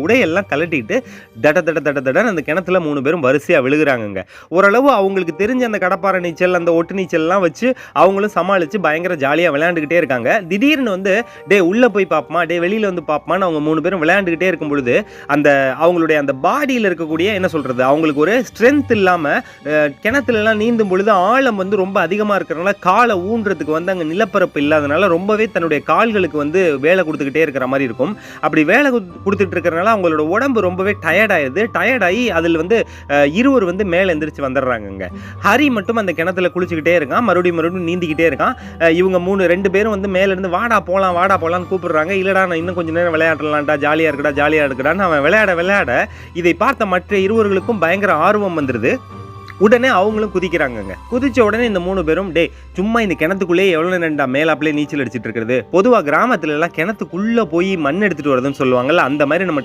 உடையெல்லாம் கழட்டிட்டு தட தட தட தடன்னு அந்த கிணத்துல 3 பேரும் வரிசையா விழுகுறாங்கங்க. ஓரளவு அவங்களுக்கு தெரிஞ்ச அந்த கடப்பாரை நீச்சல், அந்த ஒட்டு நீச்சல்லாம் வச்சு அவங்களும் சமாளிச்சு பயங்கர ஜாலியா விளையாண்டுக்கிட்டே இருக்காங்க. திடீர்னு வந்து உள்ள போய் பார்ப்போமா, வெளியில வந்து பார்ப்போமான்னு அவங்க 3 பேரும் விளையாண்டுக்கிட்டே இருக்கும் பொழுது, அந்த அவங்களுடைய அந்த பாடியில இருக்கக்கூடிய என்ன சொல்றது, அவங்களுக்கு ஒரு ஸ்ட்ரென்த் இல்லாம கிணத்துலலாம் நீந்தும் பொழுது ஆழம் வந்து ரொம்ப அதிகமா இருக்கிறனால காலை ஊன்றதுக்கு வந்து அங்க நிலப்பரப்பு இல்லாதனால ரொம்பவே தன்னுடைய கால்களுக்கு வந்து வேலை கொடுத்துக்கிட்டே இருக்கிற மாதிரி இருக்கும். அப்படி வேலை கொடுத்துட்டு இருக்கிறனால அவங்களோட உடம்பு ரொம்பவே டயர்டாகி அதில் வந்து இருவர் வந்து மேலே எந்திரிச்சு வந்துடுறாங்கங்க. ஹரி மட்டும் அந்த கிணத்துல குளிச்சுக்கிட்டே இருக்கான், மறுபடியும் நீந்திக்கிட்டே இருக்கான். இவங்க 2 பேரும் வந்து மேல இருந்து வாடா போலான்னு கூப்பிடுறாங்க. இல்லடா நான் இன்னும் கொஞ்சம் நேரம் விளையாடலாம்டா, ஜாலியா இருக்குடான்னு அவன் விளையாட இதை பார்த்த மற்ற இருவர்களுக்கும் பயங்கர ஆர்வம் வந்துருது. உடனே அவங்களும் குதிக்கிறாங்கங்க. குதிச்ச உடனே இந்த 3 பேரும் சும்மா இந்த கிணத்துக்குள்ளே எவ்வளோ நேரம்டா மேலாப்பிலே நீச்சல் அடிச்சிட்டு இருக்கிறது. பொதுவாக கிராமத்துல எல்லாம் கிணத்துக்குள்ள போய் மண் எடுத்துட்டு வரதுன்னு சொல்லுவாங்கல்ல, அந்த மாதிரி நம்ம